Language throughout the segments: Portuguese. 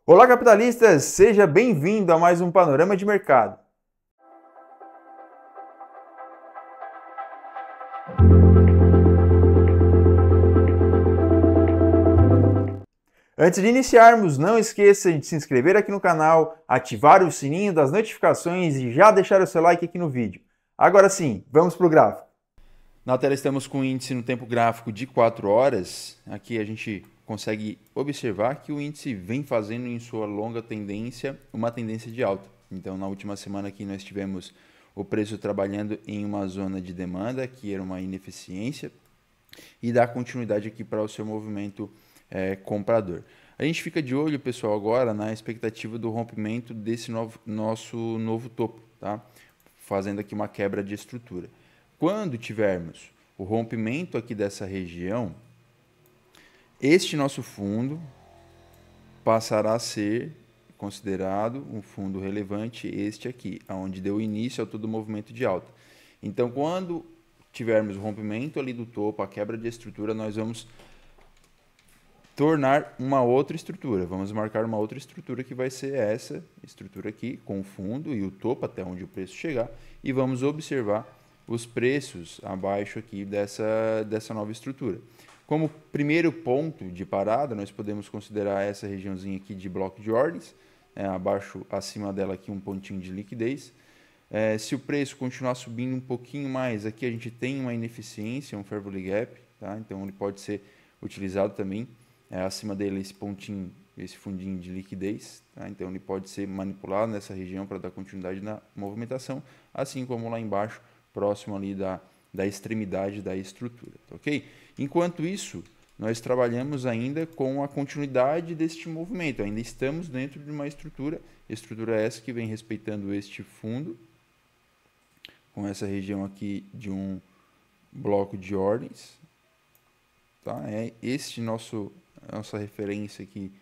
Olá, capitalistas! Seja bem-vindo a mais um Panorama de Mercado. Antes de iniciarmos, não esqueça de se inscrever aqui no canal, ativar o sininho das notificações e já deixar o seu like aqui no vídeo. Agora sim, vamos para o gráfico. Na tela estamos com o índice no tempo gráfico de 4 horas. Aqui a gente consegue observar que o índice vem fazendo em sua longa tendência uma tendência de alta. Então, na última semana aqui nós tivemos o preço trabalhando em uma zona de demanda, que era uma ineficiência, e dá continuidade aqui para o seu movimento comprador. A gente fica de olho, pessoal, agora na expectativa do rompimento desse nosso novo topo, tá? Fazendo aqui uma quebra de estrutura. Quando tivermos o rompimento aqui dessa região, este nosso fundo passará a ser considerado um fundo relevante, este aqui, onde deu início a todo o movimento de alta. Então, quando tivermos o rompimento ali do topo, a quebra de estrutura, nós vamos tornar uma outra estrutura. Vamos marcar uma outra estrutura que vai ser essa estrutura aqui, com o fundo e o topo até onde o preço chegar, e vamos observar os preços abaixo aqui dessa nova estrutura. Como primeiro ponto de parada, nós podemos considerar essa regiãozinha aqui de bloco de ordens, acima dela aqui um pontinho de liquidez. Se o preço continuar subindo um pouquinho mais, aqui a gente tem uma ineficiência, um fair value gap, tá? Então ele pode ser utilizado também. Acima dele esse pontinho, esse fundinho de liquidez, tá? Então ele pode ser manipulado nessa região para dar continuidade na movimentação, assim como lá embaixo, próximo ali da extremidade da estrutura, tá, ok? Enquanto isso, nós trabalhamos ainda com a continuidade deste movimento, ainda estamos dentro de uma estrutura essa que vem respeitando este fundo, com essa região aqui de um bloco de ordens, tá? É este nossa referência aqui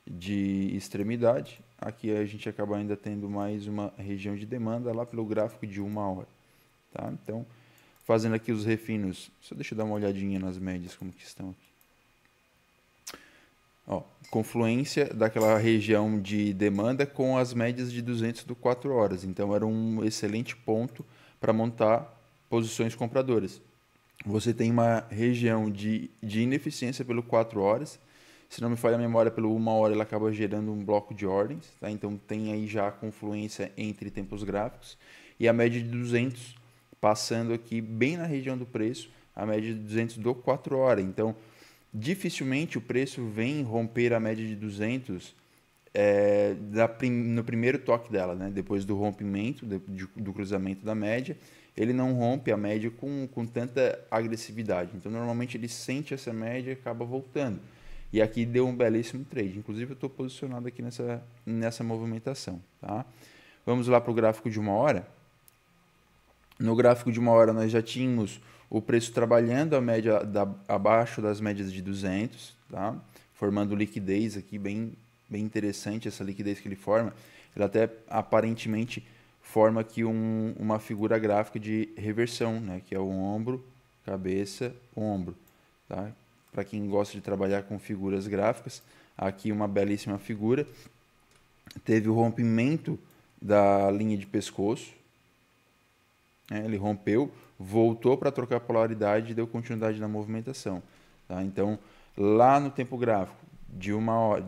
de extremidade. Aqui a gente acaba ainda tendo mais uma região de demanda lá pelo gráfico de 1 hora, tá? Então, fazendo aqui os refinos, só deixa eu dar uma olhadinha nas médias como que estão aqui. Ó, confluência daquela região de demanda com as médias de 200 do 4 horas. Então, era um excelente ponto para montar posições compradoras. Você tem uma região de ineficiência pelo 4 horas. Se não me falha a memória, pelo 1 hora ela acaba gerando um bloco de ordens. Tá? Então, tem aí já a confluência entre tempos gráficos. E a média de 200, passando aqui bem na região do preço, a média de 200 do 4 horas. Então, dificilmente o preço vem romper a média de 200 no primeiro toque dela, né? Depois do rompimento, do cruzamento da média, ele não rompe a média com tanta agressividade. Então, normalmente ele sente essa média e acaba voltando. E aqui deu um belíssimo trade. Inclusive, eu estou posicionado aqui nessa movimentação. Tá? Vamos lá para o gráfico de 1 hora. No gráfico de 1 hora, nós já tínhamos o preço trabalhando a média abaixo das médias de 200, tá? Formando liquidez aqui, bem interessante essa liquidez que ele forma. Ele até aparentemente forma aqui uma figura gráfica de reversão, né? Que é o ombro, cabeça, ombro. Tá? Para quem gosta de trabalhar com figuras gráficas, aqui uma belíssima figura. Teve o rompimento da linha de pescoço. Ele rompeu, voltou para trocar polaridade e deu continuidade na movimentação. Tá? Então, lá no tempo gráfico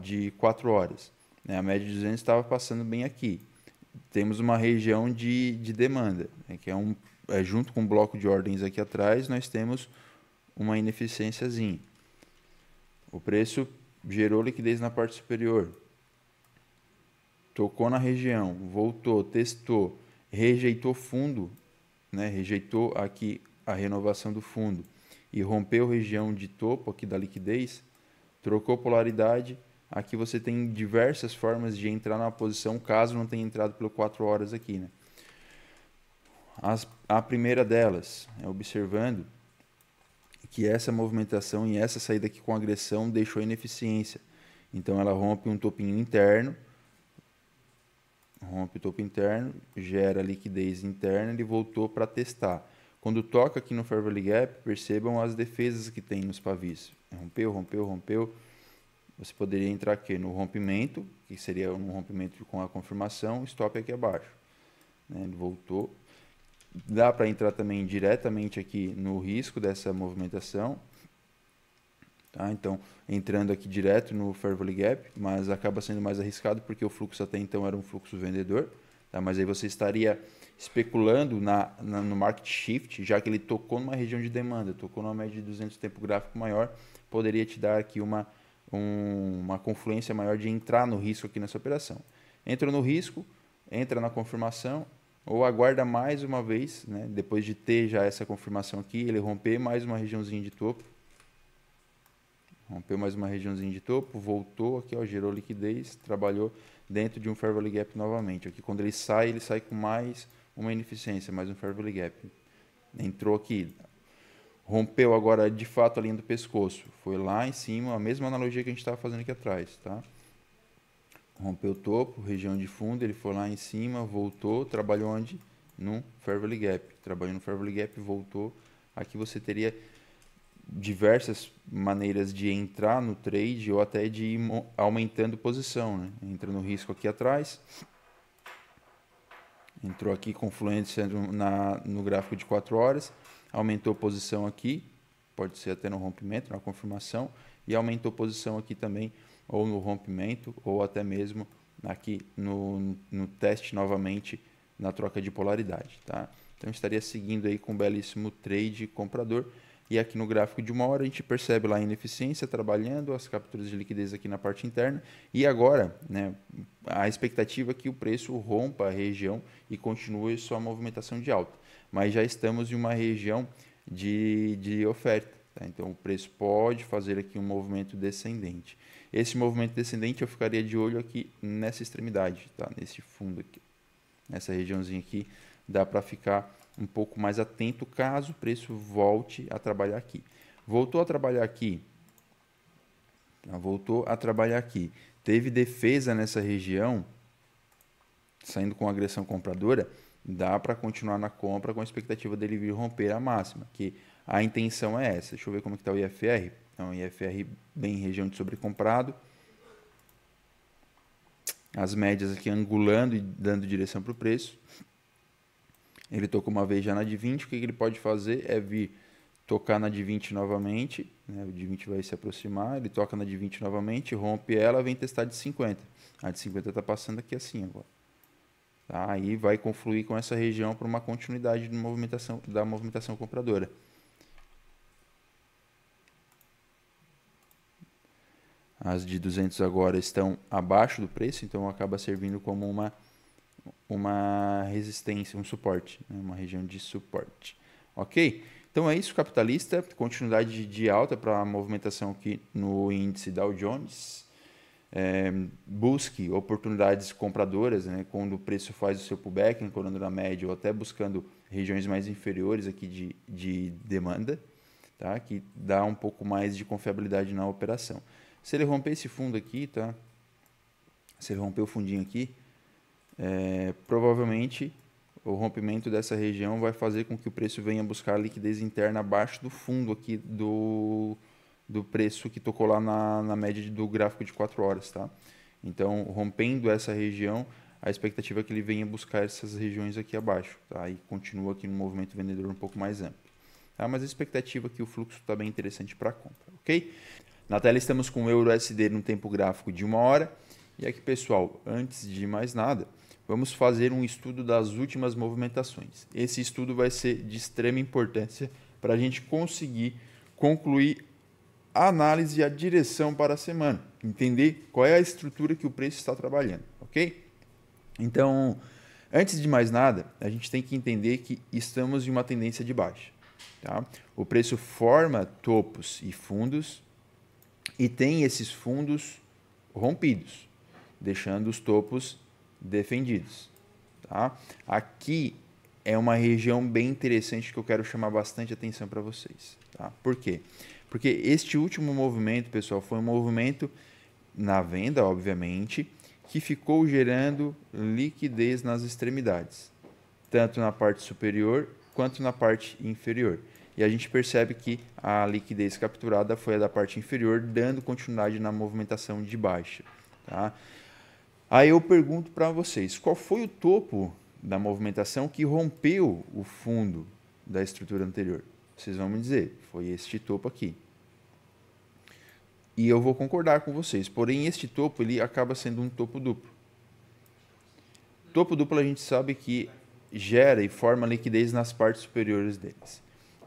de 4 horas, né, a média de 200 estava passando bem aqui. Temos uma região de demanda, né, que junto com o bloco de ordens aqui atrás, nós temos uma ineficiênciazinha. O preço gerou liquidez na parte superior, tocou na região, voltou, testou, rejeitou fundo, né, rejeitou aqui a renovação do fundo e rompeu região de topo aqui da liquidez, trocou polaridade. Aqui você tem diversas formas de entrar na posição caso não tenha entrado pelo 4 horas aqui, né? A primeira delas é observando que essa movimentação e essa saída aqui com agressão deixou ineficiência. Então ela rompe um topinho interno, rompe o topo interno, gera liquidez interna, ele voltou para testar. Quando toca aqui no Fair Value Gap, percebam as defesas que tem nos pavis. Rompeu, rompeu, rompeu. você poderia entrar aqui no rompimento, que seria um rompimento com a confirmação, stop aqui abaixo. Né? Ele voltou. Dá para entrar também diretamente aqui no risco dessa movimentação. Tá? Então, entrando aqui direto no Fair Value Gap, mas acaba sendo mais arriscado porque o fluxo até então era um fluxo vendedor. Tá? Mas aí você estaria especulando no market shift, já que ele tocou numa região de demanda, tocou numa média de 200 tempo gráfico maior, poderia te dar aqui uma confluência maior de entrar no risco aqui nessa operação. Entra no risco, entra na confirmação, ou aguarda mais uma vez, né, depois de ter já essa confirmação aqui, ele romper mais uma regiãozinha de topo. Rompeu mais uma regiãozinha de topo, voltou aqui, ó, gerou liquidez, trabalhou dentro de um Fair Value Gap novamente. Aqui quando ele sai com mais uma ineficiência, mais um Fair Value Gap. Entrou aqui, rompeu agora de fato a linha do pescoço, foi lá em cima, a mesma analogia que a gente estava fazendo aqui atrás, tá? Rompeu o topo, região de fundo, ele foi lá em cima, voltou, trabalhou onde? No Fair Value Gap. Trabalhou no Fair Value Gap, voltou. Aqui você teria diversas maneiras de entrar no trade ou até de ir aumentando posição, né? Entra no risco aqui atrás. Entrou aqui confluência no gráfico de 4 horas. Aumentou posição aqui, pode ser até no rompimento, na confirmação. E aumentou posição aqui também, ou no rompimento, ou até mesmo aqui no teste novamente na troca de polaridade. Tá? Então estaria seguindo aí com um belíssimo trade comprador. E aqui no gráfico de 1 hora a gente percebe lá a ineficiência trabalhando, as capturas de liquidez aqui na parte interna. E agora, né, a expectativa é que o preço rompa a região e continue sua movimentação de alta. Mas já estamos em uma região de oferta. Tá? Então o preço pode fazer aqui um movimento descendente. Esse movimento descendente eu ficaria de olho aqui nessa extremidade, tá? Nesse fundo aqui. Nessa regiãozinha aqui dá para ficar um pouco mais atento caso o preço volte a trabalhar aqui. Voltou a trabalhar aqui. Voltou a trabalhar aqui. Teve defesa nessa região, saindo com agressão compradora, dá para continuar na compra com a expectativa dele vir romper a máxima, que a intenção é essa. Deixa eu ver como está o IFR. Então, IFR bem em região de sobrecomprado. As médias aqui angulando e dando direção para o preço. Ele tocou uma vez já na de 20, o que ele pode fazer é vir tocar na de 20 novamente, né? O de 20 vai se aproximar, ele toca na de 20 novamente, rompe ela, vem testar de 50. A de 50 está passando aqui assim agora. Tá? Aí vai confluir com essa região para uma continuidade de da movimentação compradora. As de 200 agora estão abaixo do preço, então acaba servindo como uma resistência, um suporte, né? Uma região de suporte. Ok? Então é isso, capitalista. Continuidade de alta para a movimentação aqui no índice Dow Jones. Busque oportunidades compradoras, né? Quando o preço faz o seu pullback, ancorando na média, ou até buscando regiões mais inferiores aqui de demanda, tá? Que dá um pouco mais de confiabilidade na operação. Se ele romper esse fundo aqui, tá? Se ele romper o fundinho aqui, provavelmente o rompimento dessa região vai fazer com que o preço venha buscar liquidez interna abaixo do fundo aqui do preço que tocou lá na média do gráfico de 4 horas. Tá? Então, rompendo essa região, a expectativa é que ele venha buscar essas regiões aqui abaixo. Tá? E continua aqui no movimento vendedor um pouco mais amplo. Tá? Mas a expectativa é que o fluxo está bem interessante para a compra. Ok? Na tela estamos com o EURUSD no tempo gráfico de 1 hora. E aqui, pessoal, antes de mais nada, vamos fazer um estudo das últimas movimentações. Esse estudo vai ser de extrema importância para a gente conseguir concluir a análise e a direção para a semana. Entender qual é a estrutura que o preço está trabalhando, ok? Então, antes de mais nada, a gente tem que entender que estamos em uma tendência de baixa. Tá? O preço forma topos e fundos e tem esses fundos rompidos, deixando os topos defendidos. Tá? Aqui é uma região bem interessante que eu quero chamar bastante atenção para vocês. Tá? Por quê? Porque este último movimento, pessoal, foi um movimento na venda, obviamente, que ficou gerando liquidez nas extremidades, tanto na parte superior quanto na parte inferior. e a gente percebe que a liquidez capturada foi a da parte inferior, dando continuidade na movimentação de baixa. Tá? Aí eu pergunto para vocês, qual foi o topo da movimentação que rompeu o fundo da estrutura anterior? Vocês vão me dizer, foi este topo aqui. E eu vou concordar com vocês, porém este topo ele acaba sendo um topo duplo. Topo duplo a gente sabe que gera e forma liquidez nas partes superiores deles.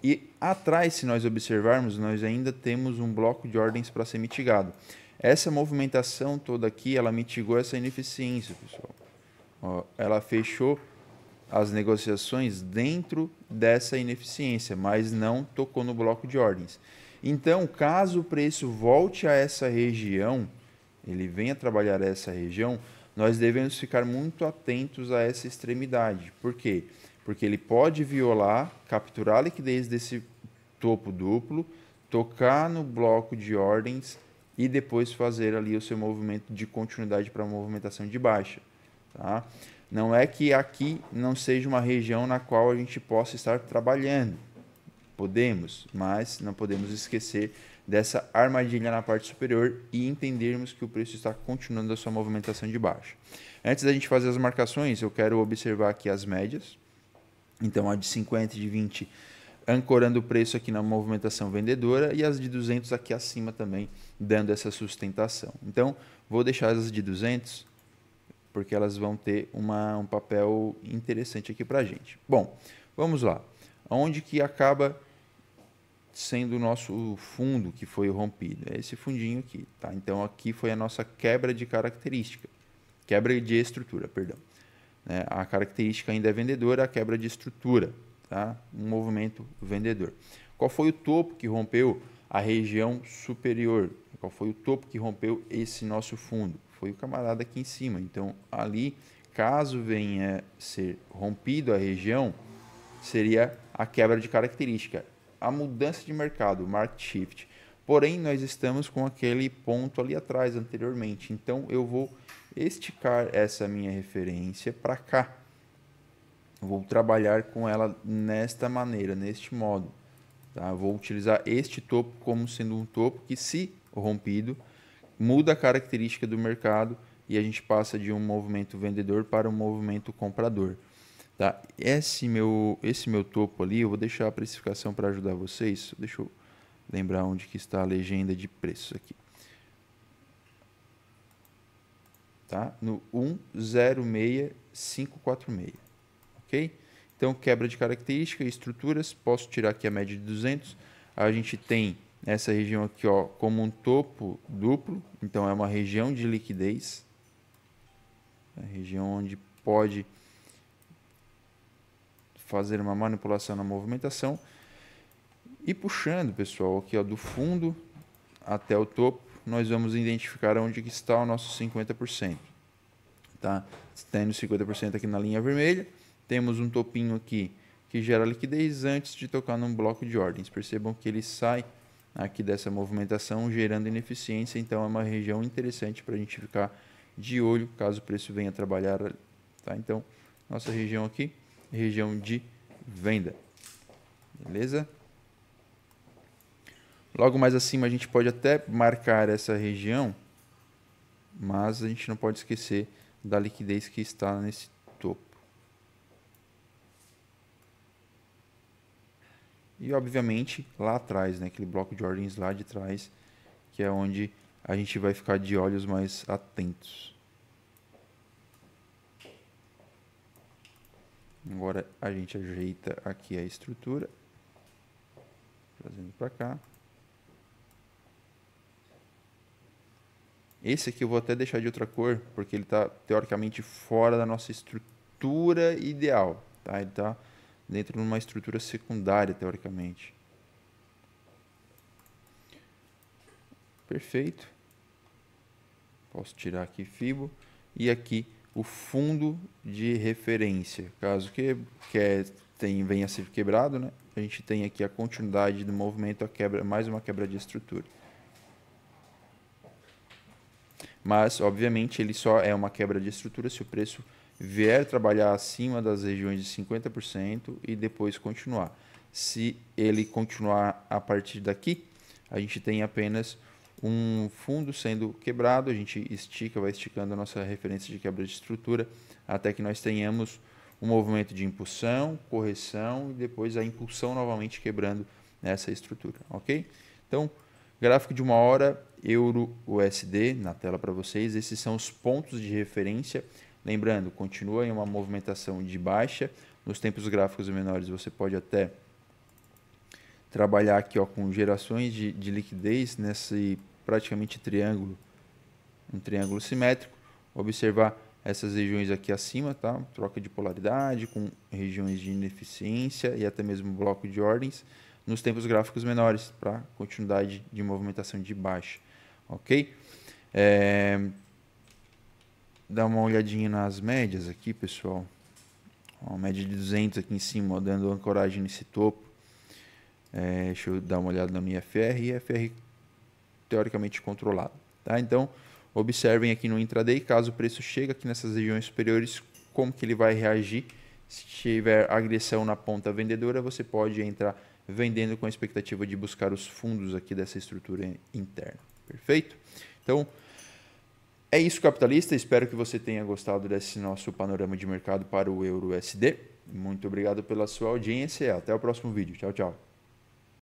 E atrás, se nós observarmos, nós ainda temos um bloco de ordens para ser mitigado. Essa movimentação toda aqui, ela mitigou essa ineficiência, pessoal. Ó, ela fechou as negociações dentro dessa ineficiência, mas não tocou no bloco de ordens. Então, caso o preço volte a essa região, ele venha trabalhar essa região, nós devemos ficar muito atentos a essa extremidade. Por quê? Porque ele pode violar, capturar a liquidez desse topo duplo, tocar no bloco de ordens e depois fazer ali o seu movimento de continuidade para a movimentação de baixa. Tá? Não é que aqui não seja uma região na qual a gente possa estar trabalhando. Podemos, mas não podemos esquecer dessa armadilha na parte superior e entendermos que o preço está continuando a sua movimentação de baixa. Antes da gente fazer as marcações, eu quero observar aqui as médias. Então, a de 50 e de 20 ancorando o preço aqui na movimentação vendedora e as de 200 aqui acima também, dando essa sustentação. Então, vou deixar as de 200 porque elas vão ter um papel interessante aqui para a gente. Bom, vamos lá. Onde que acaba sendo o nosso fundo que foi rompido? É esse fundinho aqui. Tá? Então, aqui foi a nossa quebra de característica. Quebra de estrutura, perdão. A característica ainda é vendedora, a quebra de estrutura. Tá? Um movimento vendedor. Qual foi o topo que rompeu a região superior? Qual foi o topo que rompeu esse nosso fundo? Foi o camarada aqui em cima. Então, ali, caso venha ser rompido a região, seria a quebra de característica. A mudança de mercado, o market shift. Porém, nós estamos com aquele ponto ali atrás, anteriormente. Então, eu vou esticar essa minha referência para cá. Vou trabalhar com ela nesta maneira, neste modo. Tá? Vou utilizar este topo como sendo um topo que, se rompido, muda a característica do mercado e a gente passa de um movimento vendedor para um movimento comprador. Tá? Esse meu topo ali, eu vou deixar a precificação para ajudar vocês. Deixa eu lembrar onde que está a legenda de preços aqui. Tá? No 106546. Ok? Então, quebra de característica, estruturas. Posso tirar aqui a média de 200. A gente tem essa região aqui, ó, como um topo duplo. Então, é uma região de liquidez. É a região onde pode fazer uma manipulação na movimentação. E puxando, pessoal, aqui ó, do fundo até o topo, nós vamos identificar onde que está o nosso 50%. Tá? Tendo 50% aqui na linha vermelha, temos um topinho aqui que gera liquidez antes de tocar num bloco de ordens. Percebam que ele sai aqui dessa movimentação gerando ineficiência, então é uma região interessante para a gente ficar de olho caso o preço venha trabalhar. Tá? Então, nossa região aqui, região de venda. Beleza? Logo mais acima a gente pode até marcar essa região, mas a gente não pode esquecer da liquidez que está nesse topo. E obviamente lá atrás, né, aquele bloco de ordens lá de trás, que é onde a gente vai ficar de olhos mais atentos. Agora a gente ajeita aqui a estrutura, trazendo para cá. Esse aqui eu vou até deixar de outra cor, porque ele está teoricamente fora da nossa estrutura ideal. Tá? Ele está dentro de uma estrutura secundária, teoricamente. Perfeito. Posso tirar aqui Fibo. E aqui o fundo de referência. Caso venha a ser quebrado, né? A gente tem aqui a continuidade do movimento, a quebra, mais uma quebra de estrutura. Mas, obviamente, ele só é uma quebra de estrutura se o preço vier trabalhar acima das regiões de 50% e depois continuar. Se ele continuar a partir daqui, a gente tem apenas um fundo sendo quebrado, a gente estica, vai esticando a nossa referência de quebra de estrutura, até que nós tenhamos um movimento de impulsão, correção e depois a impulsão novamente quebrando essa estrutura, ok? Então, gráfico de 1 hora, euro USD na tela para vocês, esses são os pontos de referência. Lembrando, continua em uma movimentação de baixa, nos tempos gráficos menores você pode até trabalhar aqui ó, com gerações de liquidez nesse praticamente triângulo, um triângulo simétrico, observar essas regiões aqui acima, tá? Troca de polaridade com regiões de ineficiência e até mesmo bloco de ordens nos tempos gráficos menores para continuidade de movimentação de baixa, ok? Dá uma olhadinha nas médias aqui, pessoal. Uma média de 200 aqui em cima, ó, dando ancoragem nesse topo. Deixa eu dar uma olhada na minha FR e FR teoricamente controlado, tá? Então, observem aqui no intraday, caso o preço chegue aqui nessas regiões superiores, como que ele vai reagir. Se tiver agressão na ponta vendedora, você pode entrar vendendo com a expectativa de buscar os fundos aqui dessa estrutura interna. Perfeito? Então, é isso, capitalista. Espero que você tenha gostado desse nosso panorama de mercado para o euro USD. Muito obrigado pela sua audiência e até o próximo vídeo. Tchau, tchau.